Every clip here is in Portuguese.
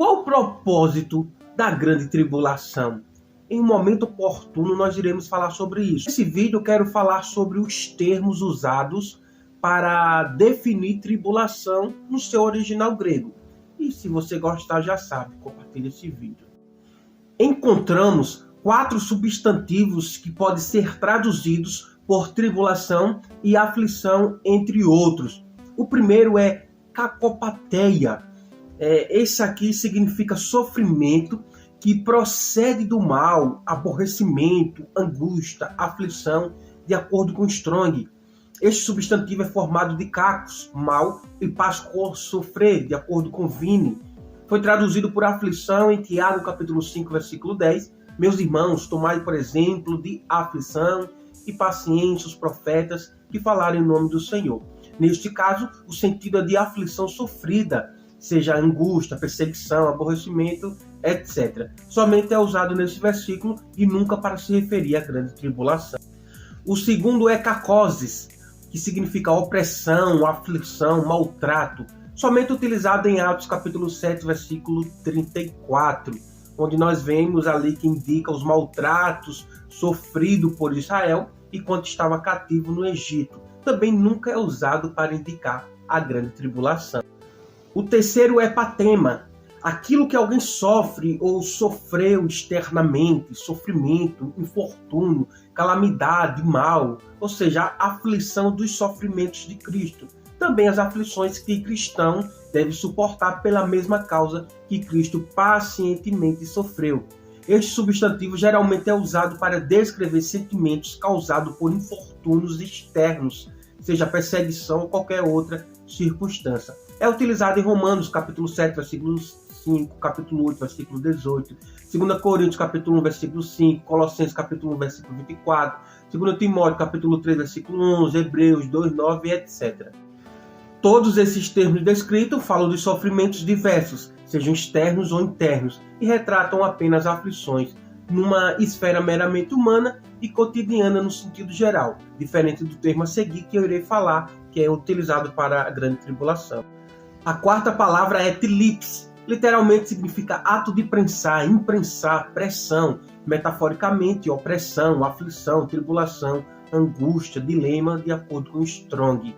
Qual o propósito da grande tribulação? Em um momento oportuno nós iremos falar sobre isso. Nesse vídeo eu quero falar sobre os termos usados para definir tribulação no seu original grego. E se você gostar, já sabe, compartilhe esse vídeo. Encontramos 4 substantivos que podem ser traduzidos por tribulação e aflição, entre outros. O primeiro é kakopatheia. Esse aqui significa sofrimento que procede do mal, aborrecimento, angústia, aflição, de acordo com Strong. Este substantivo é formado de kakos, mal, e pascor, sofrer, de acordo com Vine. Foi traduzido por aflição em Tiago, capítulo 5, versículo 10. Meus irmãos, tomai por exemplo de aflição e paciência os profetas que falaram em nome do Senhor. Neste caso, o sentido é de aflição sofrida, seja angústia, perseguição, aborrecimento, etc. Somente é usado nesse versículo e nunca para se referir à grande tribulação. O segundo é kakoses, que significa opressão, aflição, maltrato, somente utilizado em Atos capítulo 7, versículo 34, onde nós vemos ali que indica os maltratos sofridos por Israel enquanto estava cativo no Egito. Também nunca é usado para indicar a grande tribulação. O terceiro é patema, aquilo que alguém sofre ou sofreu externamente, sofrimento, infortúnio, calamidade, mal, ou seja, a aflição dos sofrimentos de Cristo. Também as aflições que cristão deve suportar pela mesma causa que Cristo pacientemente sofreu. Este substantivo geralmente é usado para descrever sentimentos causados por infortúnios externos, seja perseguição ou qualquer outra circunstância. É utilizado em Romanos, capítulo 7, versículo 5, capítulo 8, versículo 18, 2 Coríntios, capítulo 1, versículo 5, Colossenses, capítulo 1, versículo 24, 2 Timóteo, capítulo 3, versículo 11, Hebreus 2, 9, etc. Todos esses termos descritos falam de sofrimentos diversos, sejam externos ou internos, e retratam apenas aflições numa esfera meramente humana e cotidiana no sentido geral, diferente do termo a seguir que eu irei falar, que é utilizado para a grande tribulação. A quarta palavra é tilips, literalmente significa ato de prensar, imprensar, pressão, metaforicamente opressão, aflição, tribulação, angústia, dilema, de acordo com Strong.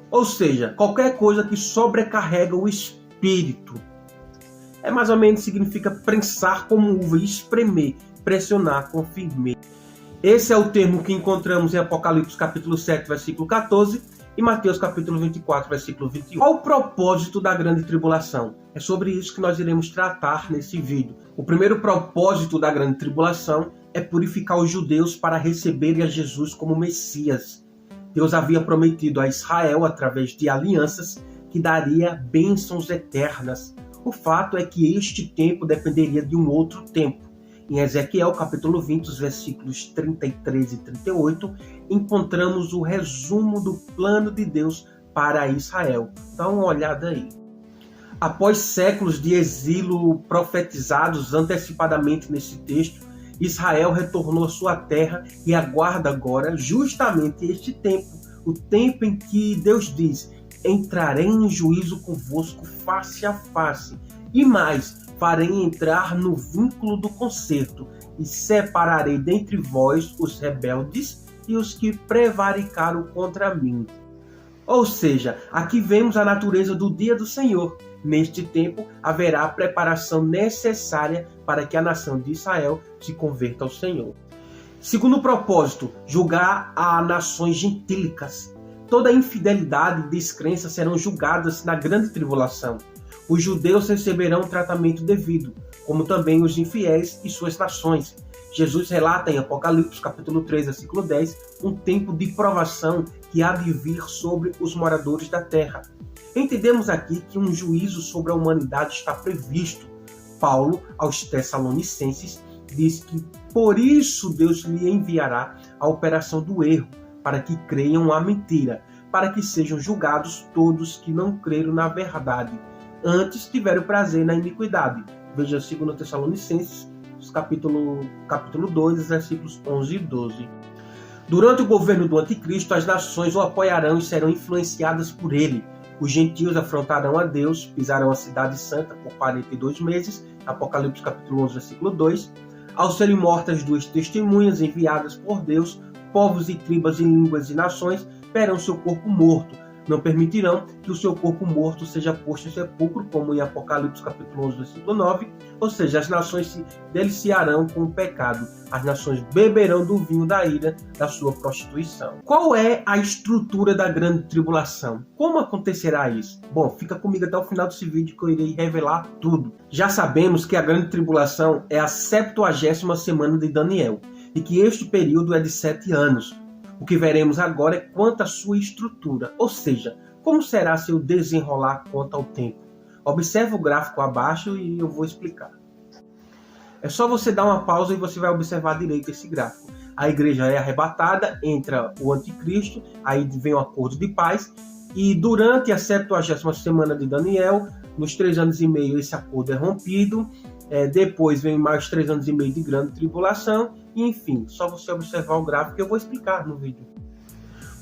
Ou seja, qualquer coisa que sobrecarrega o espírito. Mais ou menos significa prensar como uva, espremer, pressionar com firmeza. Esse é o termo que encontramos em Apocalipse capítulo 7, versículo 14 e Mateus capítulo 24, versículo 21. Qual o propósito da grande tribulação? É sobre isso que nós iremos tratar nesse vídeo. O primeiro propósito da grande tribulação é purificar os judeus para receberem a Jesus como Messias. Deus havia prometido a Israel, através de alianças, que daria bênçãos eternas. O fato é que este tempo dependeria de um outro tempo. Em Ezequiel, capítulo 20, os versículos 33 e 38, encontramos o resumo do plano de Deus para Israel. Dá uma olhada aí. Após séculos de exílio profetizados antecipadamente nesse texto, Israel retornou à sua terra e aguarda agora justamente este tempo, o tempo em que Deus diz: entrarei em juízo convosco face a face, e mais, farei entrar no vínculo do concerto, e separarei dentre vós os rebeldes e os que prevaricaram contra mim. Ou seja, aqui vemos a natureza do dia do Senhor. Neste tempo haverá a preparação necessária para que a nação de Israel se converta ao Senhor. Segundo propósito, julgar as nações gentílicas. Toda infidelidade e descrença serão julgadas na grande tribulação. Os judeus receberão um tratamento devido, como também os infiéis e suas nações. Jesus relata em Apocalipse, capítulo 3, versículo 10, um tempo de provação que há de vir sobre os moradores da terra. Entendemos aqui que um juízo sobre a humanidade está previsto. Paulo, aos Tessalonicenses, diz que por isso Deus lhe enviará a operação do erro, para que creiam a mentira, para que sejam julgados todos que não creram na verdade, antes tiveram prazer na iniquidade. Veja 2 Tessalonicenses, capítulo 2, versículos 11 e 12. Durante o governo do anticristo, as nações o apoiarão e serão influenciadas por ele. Os gentios afrontarão a Deus, pisarão a cidade santa por 42 meses, Apocalipse capítulo 11, versículo 2. Ao serem mortas 2 testemunhas enviadas por Deus, povos e tribos e línguas e nações verão seu corpo morto. Não permitirão que o seu corpo morto seja posto em sepulcro, como em Apocalipse capítulo 11, versículo 9. Ou seja, as nações se deliciarão com o pecado. As nações beberão do vinho da ira da sua prostituição. Qual é a estrutura da grande tribulação? Como acontecerá isso? Bom, fica comigo até o final desse vídeo que eu irei revelar tudo. Já sabemos que a grande tribulação é a 70ª semana de Daniel e que este período é de 7 anos. O que veremos agora é quanto à sua estrutura, ou seja, como será seu desenrolar quanto ao tempo. Observe o gráfico abaixo e eu vou explicar. É só você dar uma pausa e você vai observar direito esse gráfico. A igreja é arrebatada, entra o anticristo, aí vem o acordo de paz, e durante a 70ª semana de Daniel, nos 3 anos e meio esse acordo é rompido, depois vem mais 3 anos e meio de grande tribulação, e enfim, só você observar o gráfico que eu vou explicar no vídeo.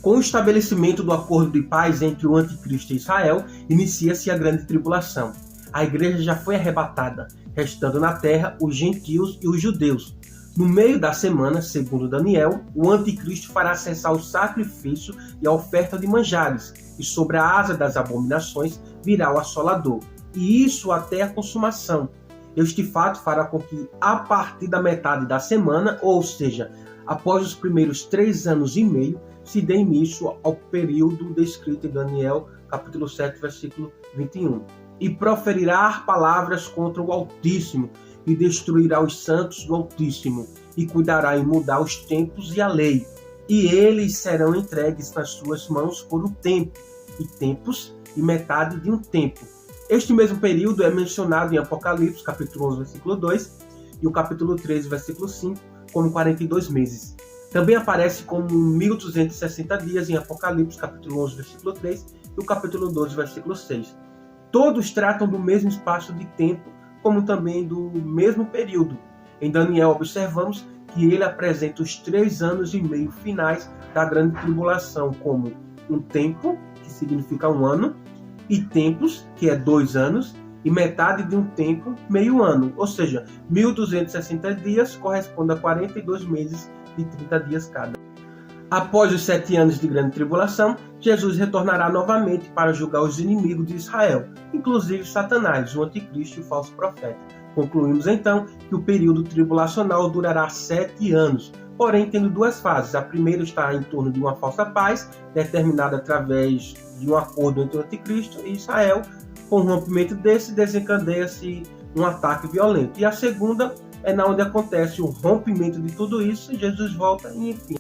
Com o estabelecimento do acordo de paz entre o anticristo e Israel, inicia-se a grande tribulação. A igreja já foi arrebatada, restando na terra os gentios e os judeus. No meio da semana, segundo Daniel, o anticristo fará cessar o sacrifício e a oferta de manjares, e sobre a asa das abominações virá o assolador, e isso até a consumação. Este fato fará com que, a partir da metade da semana, ou seja, após os primeiros 3 anos e meio, se dê início ao período descrito em Daniel, capítulo 7, versículo 21. E proferirá palavras contra o Altíssimo, e destruirá os santos do Altíssimo, e cuidará em mudar os tempos e a lei. E eles serão entregues nas suas mãos por um tempo, e tempos, e metade de um tempo. Este mesmo período é mencionado em Apocalipse, capítulo 11, versículo 2, e o capítulo 13, versículo 5, como 42 meses. Também aparece como 1260 dias em Apocalipse, capítulo 11, versículo 3, e o capítulo 12, versículo 6. Todos tratam do mesmo espaço de tempo, como também do mesmo período. Em Daniel observamos que ele apresenta os 3 anos e meio finais da grande tribulação como um tempo, que significa 1 ano, e tempos, que é 2 anos, e metade de um tempo, meio ano. Ou seja, 1260 dias corresponde a 42 meses de 30 dias cada. Após os 7 anos de grande tribulação, Jesus retornará novamente para julgar os inimigos de Israel, inclusive Satanás, o anticristo e o falso profeta. Concluímos então que o período tribulacional durará 7 anos, porém tendo 2 fases. A primeira está em torno de uma falsa paz, determinada através de um acordo entre o anticristo e Israel. Com o rompimento desse, desencadeia-se um ataque violento. E a segunda é na onde acontece o rompimento de tudo isso, Jesus volta e enfim.